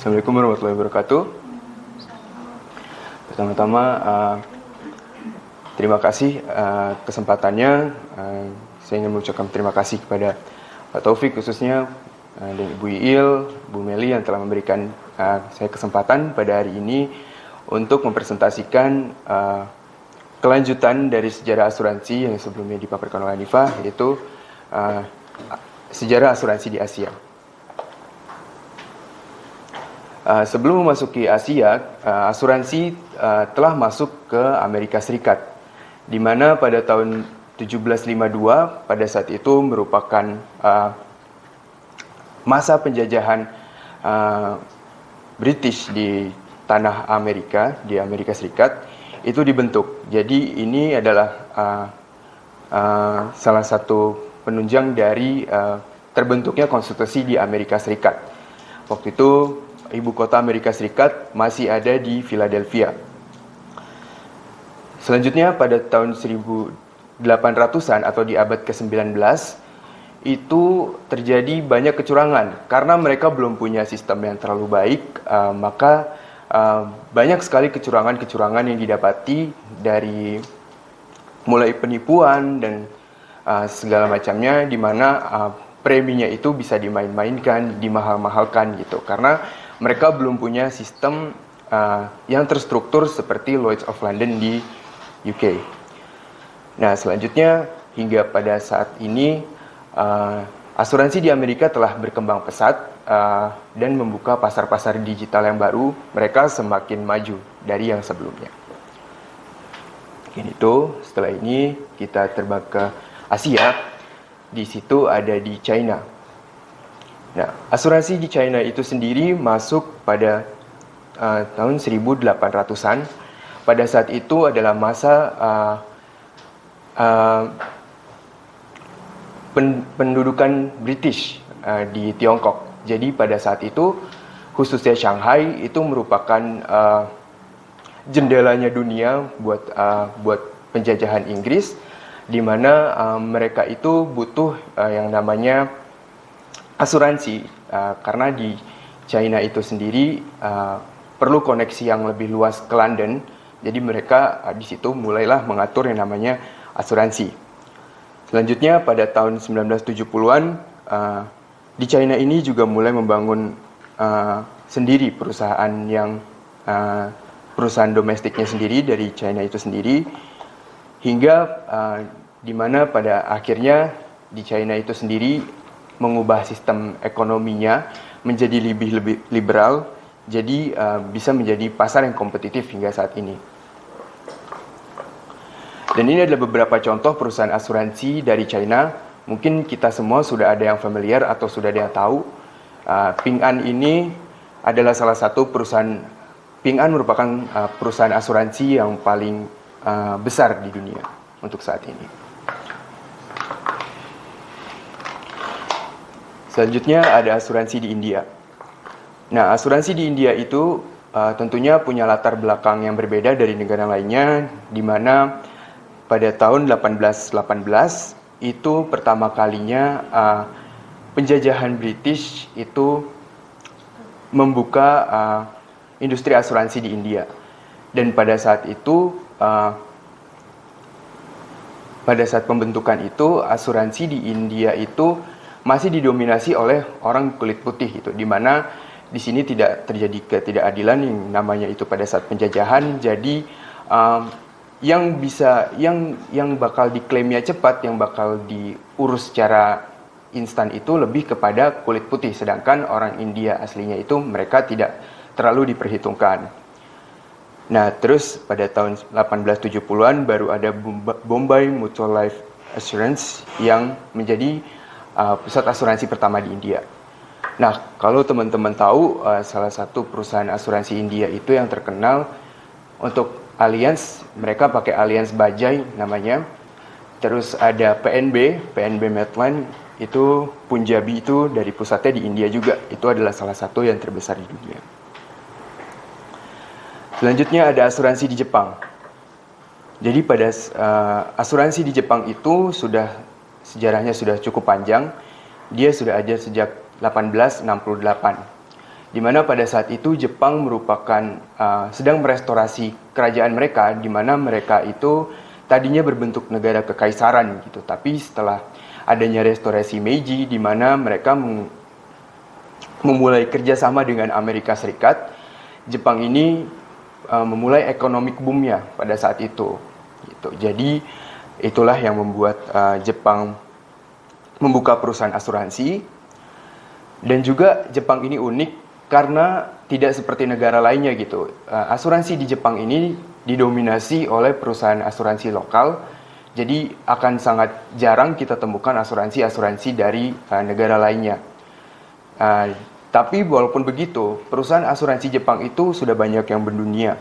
Assalamualaikum warahmatullahi wabarakatuh. Pertama-tama, terima kasih kesempatannya. Saya ingin mengucapkan terima kasih kepada Pak Taufik khususnya, dan Ibu Iil, Bu Meli yang telah memberikan saya kesempatan pada hari ini untuk mempresentasikan kelanjutan dari sejarah asuransi yang sebelumnya dipaparkan oleh Hanifah, yaitu sejarah asuransi di Asia. Sebelum memasuki Asia, asuransi telah masuk ke Amerika Serikat, di mana pada tahun 1752 pada saat itu merupakan masa penjajahan British di tanah Amerika, di Amerika Serikat, itu dibentuk. Jadi ini adalah salah satu penunjang dari terbentuknya konstitusi di Amerika Serikat. Waktu itu ibu kota Amerika Serikat masih ada di Philadelphia. Selanjutnya pada tahun 1800-an atau di abad ke-19 itu terjadi banyak kecurangan. Karena mereka belum punya sistem yang terlalu baik, maka banyak sekali kecurangan-kecurangan yang didapati dari mulai penipuan dan segala macamnya, di mana preminya itu bisa dimain-mainkan, dimahal-mahalkan gitu. Karena mereka belum punya sistem yang terstruktur seperti Lloyd's of London di UK. Nah, selanjutnya hingga pada saat ini asuransi di Amerika telah berkembang pesat dan membuka pasar-pasar digital yang baru. Mereka semakin maju dari yang sebelumnya. Mungkin itu. Setelah ini kita terbang ke Asia. Di situ ada di China. Nah, asuransi di China itu sendiri masuk pada tahun 1800-an. Pada saat itu adalah masa pendudukan British di Tiongkok. Jadi pada saat itu, khususnya Shanghai itu merupakan jendelanya dunia buat penjajahan Inggris, di mana mereka itu butuh yang namanya asuransi, karena di China itu sendiri perlu koneksi yang lebih luas ke London. Jadi mereka di situ mulailah mengatur yang namanya asuransi. Selanjutnya pada tahun 1970-an di China ini juga mulai membangun sendiri perusahaan domestiknya sendiri dari China itu sendiri, hingga di mana pada akhirnya di China itu sendiri mengubah sistem ekonominya menjadi lebih liberal, jadi bisa menjadi pasar yang kompetitif hingga saat ini. Dan ini adalah beberapa contoh perusahaan asuransi dari China. Mungkin kita semua sudah ada yang familiar atau sudah ada yang tahu. Ping An ini adalah salah satu perusahaan. Ping An merupakan perusahaan asuransi yang paling besar di dunia untuk saat ini. Selanjutnya ada asuransi di India. Nah, asuransi di India itu tentunya punya latar belakang yang berbeda dari negara lainnya, di mana pada tahun 1818 itu pertama kalinya penjajahan British itu membuka industri asuransi di India. Dan pada saat itu, pada saat pembentukan itu, asuransi di India itu masih didominasi oleh orang kulit putih, itu di mana di sini tidak terjadi ketidakadilan yang namanya itu pada saat penjajahan. Jadi yang bakal diklaimnya cepat, yang bakal diurus secara instan itu lebih kepada kulit putih, sedangkan orang India aslinya itu mereka tidak terlalu diperhitungkan. Nah, terus pada tahun 1870-an baru ada Bombay Mutual Life Assurance yang menjadi pusat asuransi pertama di India. Nah, kalau teman-teman tahu, salah satu perusahaan asuransi India itu yang terkenal untuk Allianz, mereka pakai Allianz Bajaj namanya. Terus ada PNB Medline, itu Punjabi, itu dari pusatnya di India juga. Itu adalah salah satu yang terbesar di dunia. Selanjutnya ada asuransi di Jepang. Jadi pada asuransi di Jepang itu sejarahnya sudah cukup panjang. Dia sudah ada sejak 1868. di mana pada saat itu Jepang merupakan sedang merestorasi kerajaan mereka, di mana mereka itu tadinya berbentuk negara kekaisaran gitu, tapi setelah adanya restorasi Meiji, di mana mereka memulai kerjasama dengan Amerika Serikat, Jepang ini memulai economic boom-nya pada saat itu. Gitu. Jadi itulah yang membuat Jepang membuka perusahaan asuransi. Dan juga Jepang ini unik karena tidak seperti negara lainnya gitu. Asuransi di Jepang ini didominasi oleh perusahaan asuransi lokal. Jadi akan sangat jarang kita temukan asuransi-asuransi dari negara lainnya. Tapi walaupun begitu, perusahaan asuransi Jepang itu sudah banyak yang mendunia.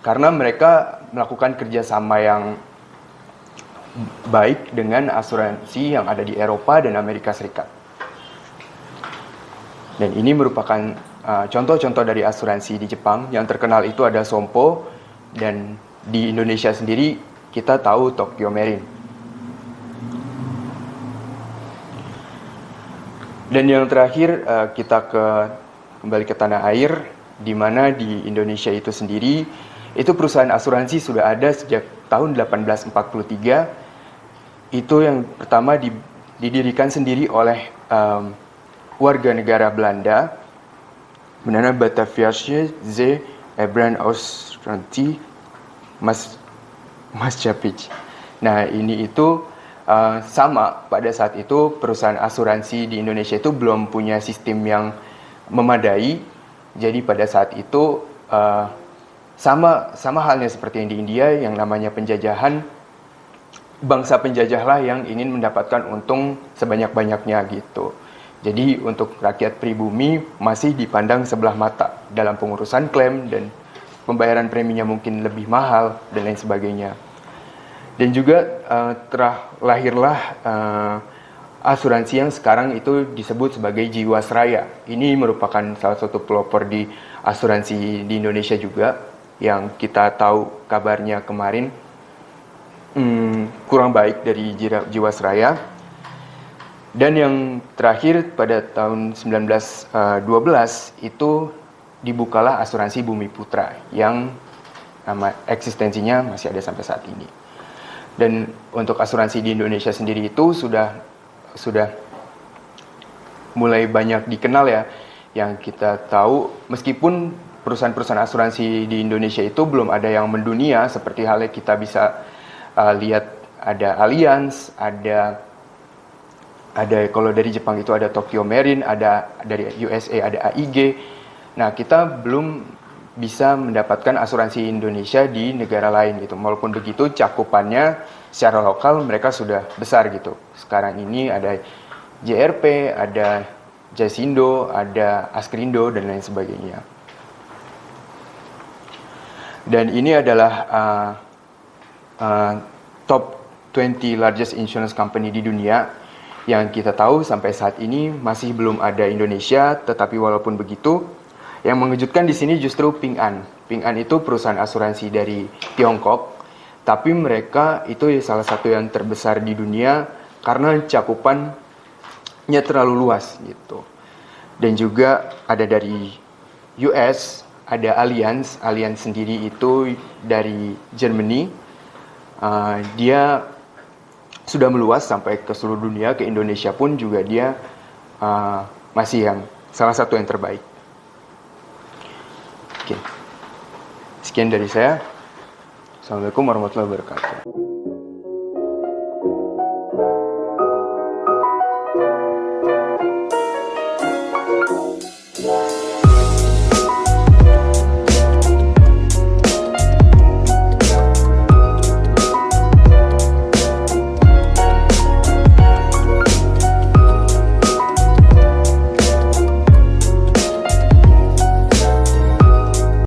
Karena mereka melakukan kerjasama yang baik dengan asuransi yang ada di Eropa dan Amerika Serikat. Dan ini merupakan contoh-contoh dari asuransi di Jepang. Yang terkenal itu ada Sompo, dan di Indonesia sendiri kita tahu Tokio Marine. Dan yang terakhir kita kembali ke tanah air, di mana di Indonesia itu sendiri itu perusahaan asuransi sudah ada sejak tahun 1843. Itu yang pertama didirikan sendiri oleh warga negara Belanda, bernama Bataviasche Ze Brand Ausranti Maatschappij. Nah, ini itu sama pada saat itu perusahaan asuransi di Indonesia itu belum punya sistem yang memadai. Jadi pada saat itu sama halnya seperti yang di India, yang namanya penjajahan, bangsa penjajahlah yang ingin mendapatkan untung sebanyak-banyaknya gitu. Jadi untuk rakyat pribumi masih dipandang sebelah mata dalam pengurusan klaim, dan pembayaran preminya mungkin lebih mahal dan lain sebagainya. Dan juga lahirlah asuransi yang sekarang itu disebut sebagai Jiwasraya. Ini merupakan salah satu pelopor di asuransi di Indonesia juga, yang kita tahu kabarnya kemarin kurang baik dari Jiwasraya. Dan yang terakhir pada tahun 1912 itu dibukalah asuransi Bumi Putra, yang nama eksistensinya masih ada sampai saat ini. Dan untuk asuransi di Indonesia sendiri itu sudah mulai banyak dikenal ya. Yang kita tahu, meskipun perusahaan-perusahaan asuransi di Indonesia itu belum ada yang mendunia, seperti halnya kita bisa lihat ada Allianz, ada kalau dari Jepang itu ada Tokio Marine, ada dari USA ada AIG. Nah, kita belum bisa mendapatkan asuransi Indonesia di negara lain gitu. Walaupun begitu, cakupannya secara lokal mereka sudah besar gitu. Sekarang ini ada JRP, ada Jasindo, ada Askrindo, dan lain sebagainya. Dan ini adalah top 20 largest insurance company di dunia. Yang kita tahu sampai saat ini masih belum ada Indonesia, tetapi walaupun begitu, yang mengejutkan di sini justru Ping An. Ping An itu perusahaan asuransi dari Tiongkok, tapi mereka itu salah satu yang terbesar di dunia karena cakupannya terlalu luas gitu. Dan juga ada dari US, ada Allianz sendiri itu dari Germany. Dia sudah meluas sampai ke seluruh dunia, ke Indonesia pun juga dia masih yang salah satu yang terbaik. Oke. Sekian dari saya. Assalamualaikum warahmatullahi wabarakatuh.